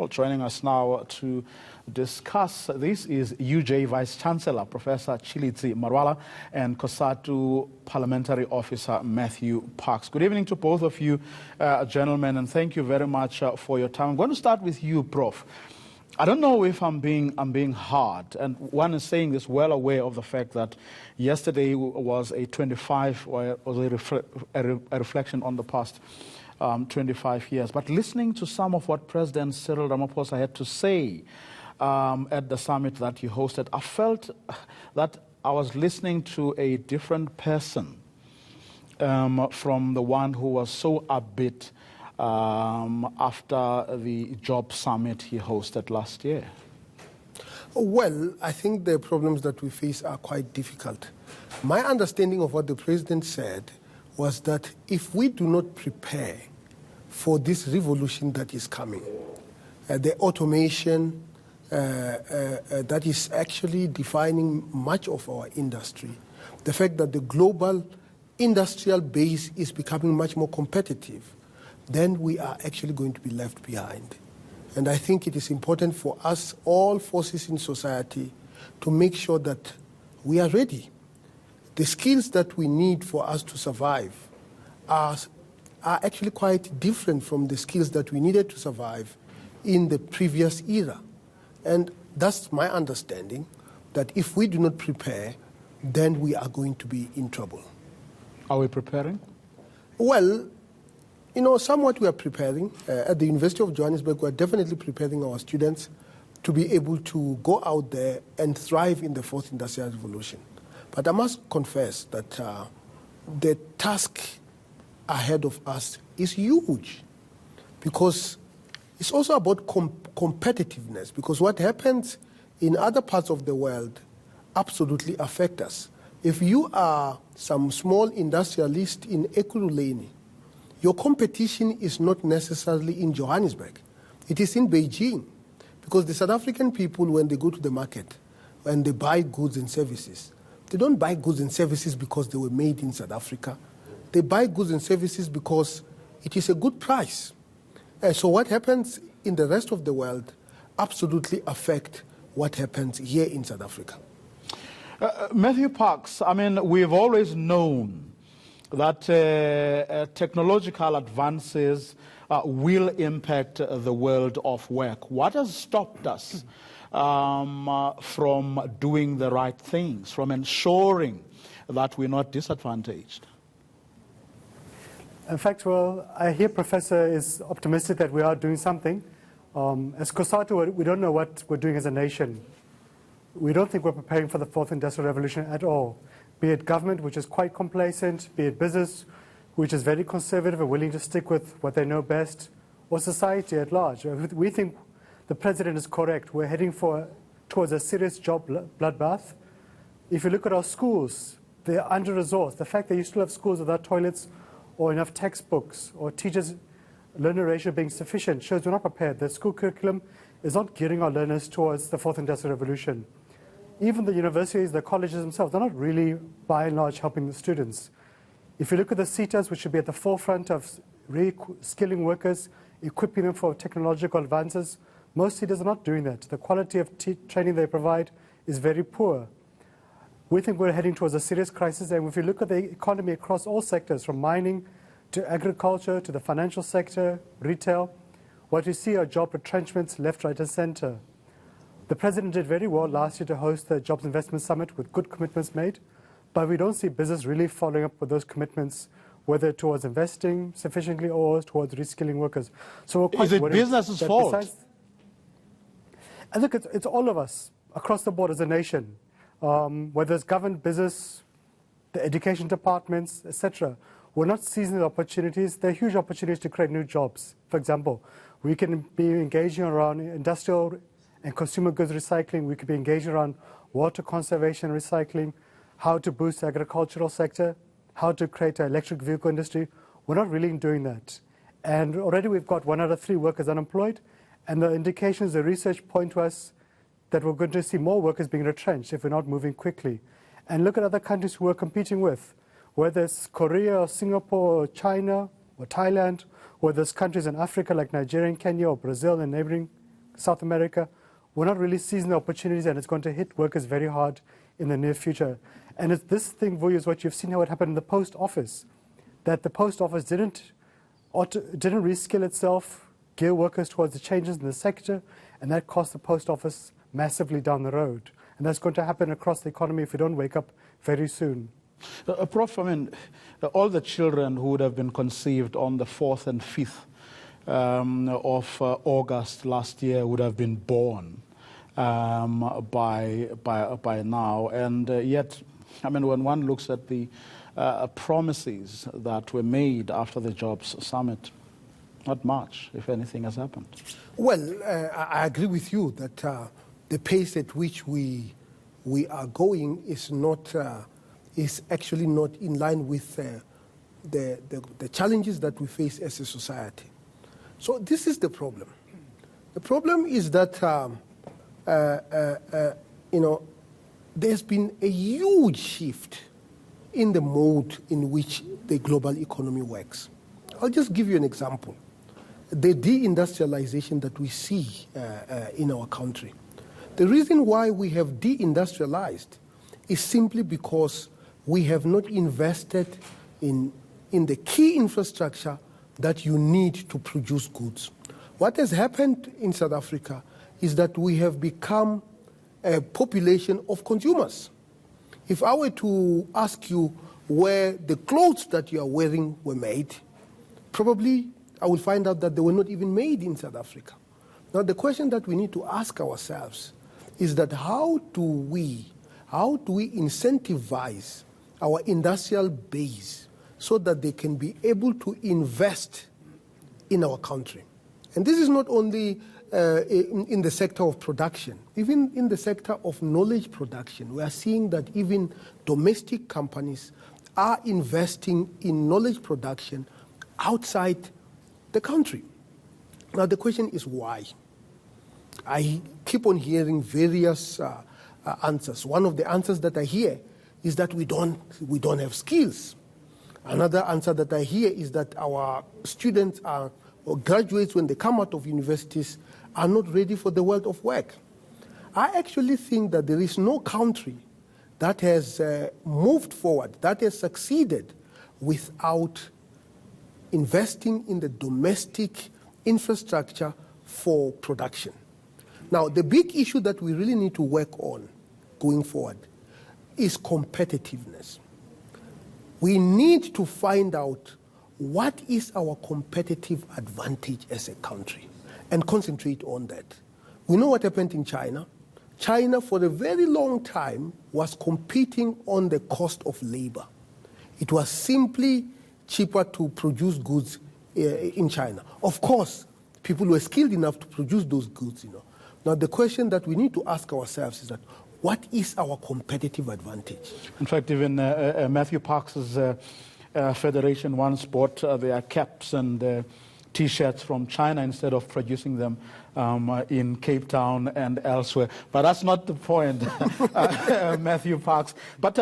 Jolt. Joining us now to discuss this is UJ Vice-Chancellor Professor Chilitsi Marwala and COSATU Parliamentary Officer Matthew Parks. Good evening to both of you, gentlemen, and thank you very much for your time. I'm going to start with you, Prof. I don't know if I'm being hard, and one is saying this well aware of the fact that yesterday was a 25, or was a reflection on the past 25 years. But listening to some of what President Cyril Ramaphosa had to say at the summit that he hosted, I felt that I was listening to a different person from the one who was so upbeat after the job summit he hosted last year. Well, I think the problems that we face are quite difficult. My understanding of what the president said was that if we do not prepare for this revolution that is coming, the automation that is actually defining much of our industry, the fact that the global industrial base is becoming much more competitive, then we are actually going to be left behind. And I think it is important for us, all forces in society, to make sure that we are ready. The skills that we need for us to survive are actually quite different from the skills that we needed to survive in the previous era. And that's my understanding, that if we do not prepare, then we are going to be in trouble. Are we preparing? Well, you know, somewhat we are preparing. At the University of Johannesburg, we are definitely preparing our students to be able to go out there and thrive in the fourth industrial revolution. But I must confess that the task ahead of us is huge, because it's also about competitiveness, because what happens in other parts of the world absolutely affect us. If you are some small industrialist in Ekurhuleni, your competition is not necessarily in Johannesburg. It is in Beijing, because the South African people, when they go to the market and they buy goods and services, they don't buy goods and services because they were made in South Africa. They buy goods and services because it is a good price. So what happens in the rest of the world absolutely affect what happens here in South Africa. Matthew Parks, I mean, we've always known that technological advances will impact the world of work. What has stopped us from doing the right things, from ensuring that we're not disadvantaged? In fact, well, I hear Professor is optimistic that we are doing something. As COSATU, we don't know what we're doing as a nation. We don't think we're preparing for the fourth industrial revolution at all. Be it government, which is quite complacent, be it business, which is very conservative and willing to stick with what they know best, or society at large. We think the president is correct. We're heading towards a serious job bloodbath. If you look at our schools, they're under-resourced. The fact that you still have schools without toilets or enough textbooks or teachers' learner ratio being sufficient shows we're not prepared. The school curriculum is not gearing our learners towards the fourth industrial revolution. Even the universities, the colleges themselves, they're not really, by and large, helping the students. If you look at the CETAs, which should be at the forefront of re-skilling workers, equipping them for technological advances, most CETAs are not doing that. The quality of training they provide is very poor. We think we're heading towards a serious crisis, and if you look at the economy across all sectors, from mining to agriculture to the financial sector, retail, what we see are job retrenchments left, right, and center. The president did very well last year to host the Jobs Investment Summit with good commitments made, but we don't see business really following up with those commitments, whether towards investing sufficiently or towards reskilling workers. So we're quite Is it business's fault? I think it's all of us across the board as a nation, whether it's government, business, the education departments, etc. We're not seizing the opportunities. There are huge opportunities to create new jobs. For example, we can be engaging around industrial and consumer goods recycling. We could be engaging around water conservation recycling, how to boost the agricultural sector, how to create an electric vehicle industry. We're not really doing that. And already we've got 1 out of 3 workers unemployed, and the indications, the research point to us that we're going to see more workers being retrenched if we're not moving quickly. And look at other countries who we're competing with, whether it's Korea or Singapore or China or Thailand, whether it's countries in Africa like Nigeria and Kenya or Brazil and neighboring South America, we're not really seizing the opportunities, and it's going to hit workers very hard in the near future. And it's this thing, Vuyo, is what you've seen how it happened in the post office, that the post office didn't reskill itself, gear workers towards the changes in the sector, and that cost the post office massively down the road. And that's going to happen across the economy if we don't wake up very soon. Prof, I mean, all the children who would have been conceived on the 4th and 5th of August last year would have been born by now. And yet, I mean, when one looks at the promises that were made after the Jobs Summit, not much, if anything, has happened. Well, I agree with you that the pace at which we are going is actually not in line with the challenges that we face as a society. So this is the problem. The problem is that there's been a huge shift in the mode in which the global economy works. I'll just give you an example. The deindustrialization that we see in our country. The reason why we have deindustrialized is simply because we have not invested in the key infrastructure that you need to produce goods. What has happened in South Africa is that we have become a population of consumers. If I were to ask you where the clothes that you are wearing were made, probably I will find out that they were not even made in South Africa. Now, the question that we need to ask ourselves is that how do we incentivize our industrial base so that they can be able to invest in our country? And this is not only in the sector of production, even in the sector of knowledge production. We are seeing that even domestic companies are investing in knowledge production outside the country. Now, the question is why? I keep on hearing various answers. One of the answers that I hear is that we don't have skills. Another answer that I hear is that our students or graduates, when they come out of universities, are not ready for the world of work. I actually think that there is no country that has moved forward, that has succeeded without investing in the domestic infrastructure for production. Now, the big issue that we really need to work on going forward is competitiveness. We need to find out what is our competitive advantage as a country and concentrate on that. We know what happened in China. China, for a very long time, was competing on the cost of labor. It was simply cheaper to produce goods in China. Of course, people were skilled enough to produce those goods, Now, the question that we need to ask ourselves is that, what is our competitive advantage? In fact, even Matthew Parks's federation once bought their caps and T-shirts from China instead of producing them in Cape Town and elsewhere. But that's not the point, Matthew Parks. But,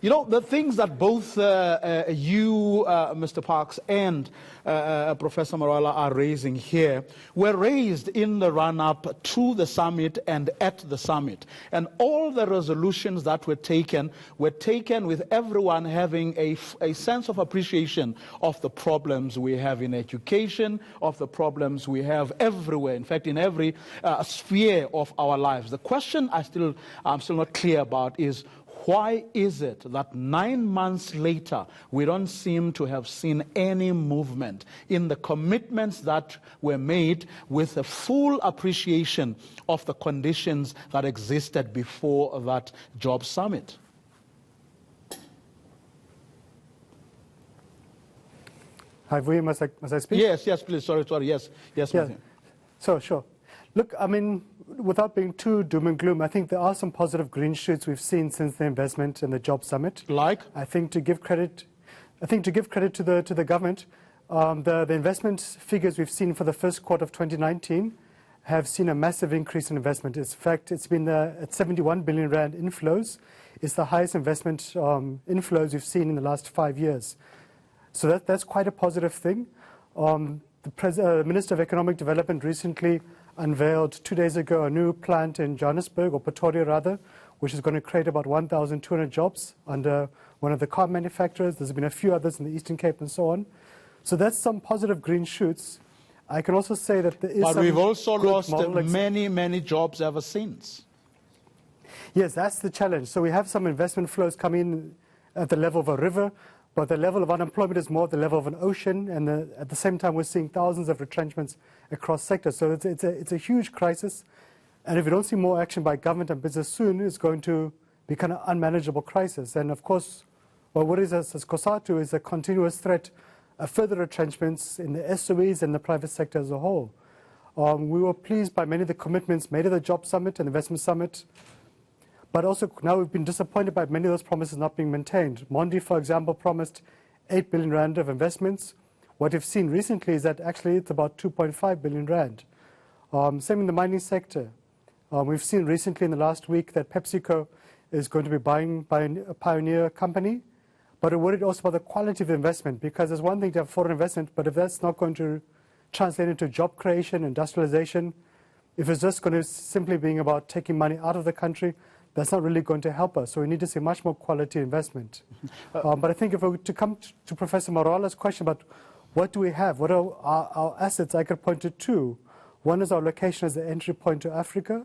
the things that both you, Mr. Parks, and Professor Marwala are raising here were raised in the run-up to the summit and at the summit. And all the resolutions that were taken with everyone having a sense of appreciation of the problems we have in education, of the problems we have everywhere, in fact, in every sphere of our lives. The question I'm still not clear about is, why is it that 9 months later we don't seem to have seen any movement in the commitments that were made with a full appreciation of the conditions that existed before that job summit? Hi, Vuyo, must I speak? Yes, please. Sorry. Yes, Matthew. So, sure. Look, I mean, without being too doom and gloom, I think there are some positive green shoots we've seen since the investment in the Job Summit. Like? I think to give credit to the government, the investment figures we've seen for the first quarter of 2019 have seen a massive increase in investment. In fact, it's been at 71 billion rand inflows. It's the highest investment inflows we've seen in the last 5 years. So that's quite a positive thing. The Minister of Economic Development recently unveiled 2 days ago a new plant in Johannesburg, or Pretoria rather, which is going to create about 1,200 jobs under one of the car manufacturers. There's been a few others in the Eastern Cape and so on. So that's some positive green shoots. I can also say that there is But some we've also lost model many jobs ever since. Yes, that's the challenge. So we have some investment flows coming in at the level of a river, but the level of unemployment is more at the level of an ocean, and at the same time we're seeing thousands of retrenchments across sectors. So it's a huge crisis, and if we don't see more action by government and business soon, it's going to be kind of unmanageable crisis. And of course, what worries us as COSATU is a continuous threat of further retrenchments in the SOEs and the private sector as a whole. We were pleased by many of the commitments made at the Job Summit and Investment Summit, but also now we've been disappointed by many of those promises not being maintained. Mondi, for example, promised 8 billion rand of investments. What we've seen recently is that actually it's about 2.5 billion rand. Same in the mining sector. We've seen recently in the last week that PepsiCo is going to be buying by a pioneer company, but we're worried also about the quality of the investment, because there's one thing to have foreign investment, but if that's not going to translate into job creation, industrialization, if it's just going to simply being about taking money out of the country, that's not really going to help us. So we need to see much more quality investment. But I think if we were to come to Professor Marwala's question about what do we have, what are our assets, I could point to two. One is our location as the entry point to Africa.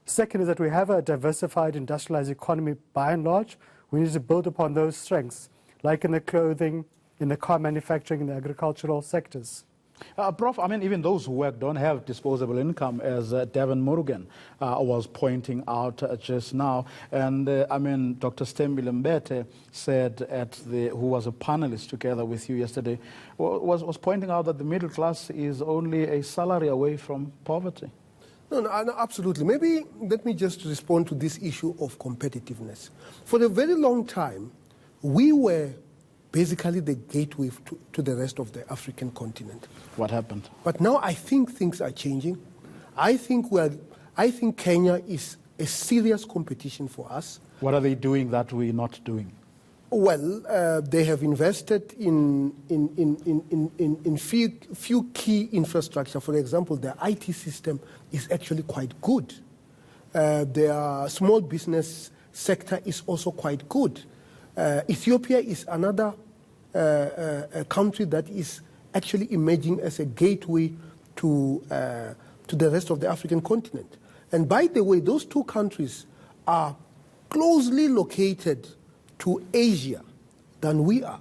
Second is that we have a diversified industrialized economy by and large. We need to build upon those strengths, like in the clothing, in the car manufacturing, in the agricultural sectors. Prof, I mean, even those who work don't have disposable income, as Devin Murugan was pointing out just now. And I mean, Dr. Stembile Mbete said who was a panelist together with you yesterday, was pointing out that the middle class is only a salary away from poverty. No, absolutely. Maybe let me just respond to this issue of competitiveness. For a very long time, we were basically the gateway to the rest of the African continent. What happened? But now I think things are changing. I think Kenya is a serious competition for us. What are they doing that we're not doing? Well, they have invested in few key infrastructure. For example, their IT system is actually quite good. Their small business sector is also quite good. Ethiopia is another a country that is actually emerging as a gateway to the rest of the African continent. And by the way, those two countries are closely located to Asia than we are.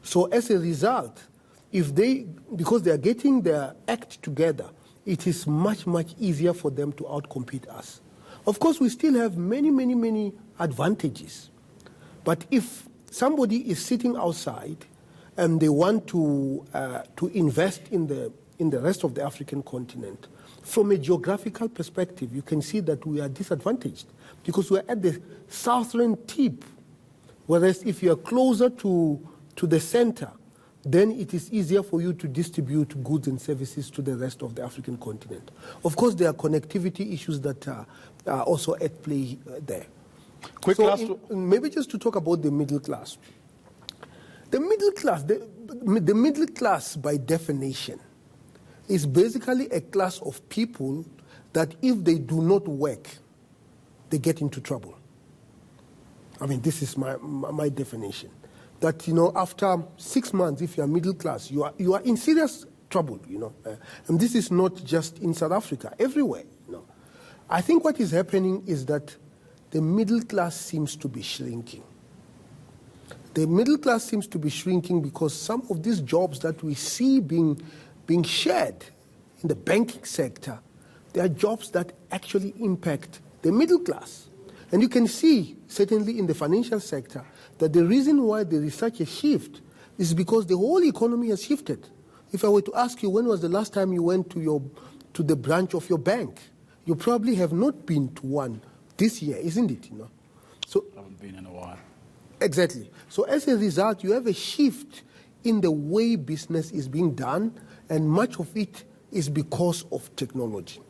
So as a result, because they are getting their act together, it is much easier for them to outcompete us. Of course, we still have many advantages. But if somebody is sitting outside and they want to invest in the rest of the African continent, from a geographical perspective, you can see that we are disadvantaged because we're at the southern tip. Whereas if you are closer to the center, then it is easier for you to distribute goods and services to the rest of the African continent. Of course, there are connectivity issues that are also at play there. Maybe just to talk about the middle class. The middle class, by definition, is basically a class of people that if they do not work, they get into trouble. I mean, this is my definition. That, after 6 months, if you are middle class, you are in serious trouble, And this is not just in South Africa, everywhere, I think what is happening is that the middle class seems to be shrinking. The middle class seems to be shrinking because some of these jobs that we see being shared in the banking sector, they are jobs that actually impact the middle class. And you can see, certainly in the financial sector, that the reason why there is such a shift is because the whole economy has shifted. If I were to ask you, when was the last time you went to the branch of your bank? You probably have not been to one this year, isn't it? So I haven't been in a while. Exactly. So as a result, you have a shift in the way business is being done, and much of it is because of technology.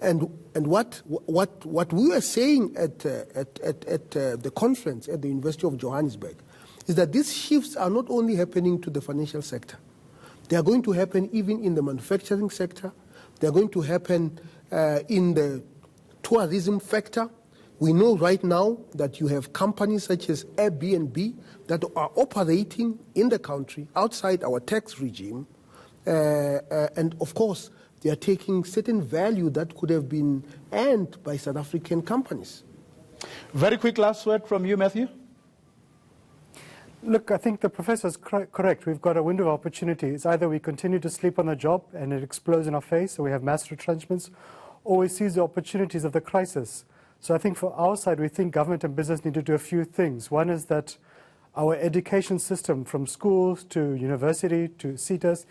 And what we were saying at the conference at the University of Johannesburg is that these shifts are not only happening to the financial sector. They are going to happen even in the manufacturing sector. They're going to happen in the tourism factor. We know right now that you have companies such as Airbnb that are operating in the country outside our tax regime. And of course, they are taking certain value that could have been earned by South African companies. Very quick last word from you, Matthew. Look, I think the professor is correct. We've got a window of opportunity. It's either we continue to sleep on the job and it explodes in our face, so we have mass retrenchments, or we seize the opportunities of the crisis. So I think for our side, we think government and business need to do a few things. One is that our education system, from schools to university to CETAs,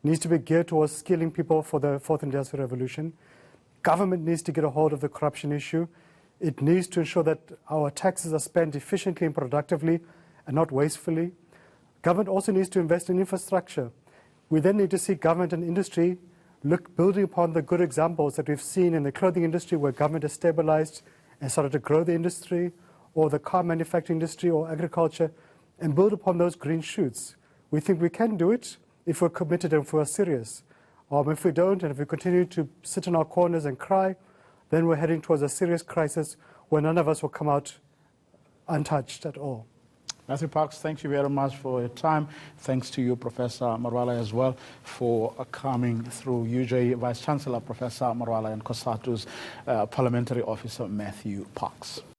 needs to be geared towards skilling people for the fourth industrial revolution. Government needs to get a hold of the corruption issue. It needs to ensure that our taxes are spent efficiently and productively and not wastefully. Government also needs to invest in infrastructure. We then need to see government and industry building upon the good examples that we've seen in the clothing industry, where government has stabilized and started to grow the industry, or the car manufacturing industry or agriculture, and build upon those green shoots. We think we can do it if we're committed and if we're serious. If we don't, and if we continue to sit in our corners and cry, then we're heading towards a serious crisis where none of us will come out untouched at all. Matthew Parks, thank you very much for your time. Thanks to you, Professor Marwala, as well, for coming through. UJ Vice-Chancellor, Professor Marwala, and COSATU's Parliamentary Officer, Matthew Parks.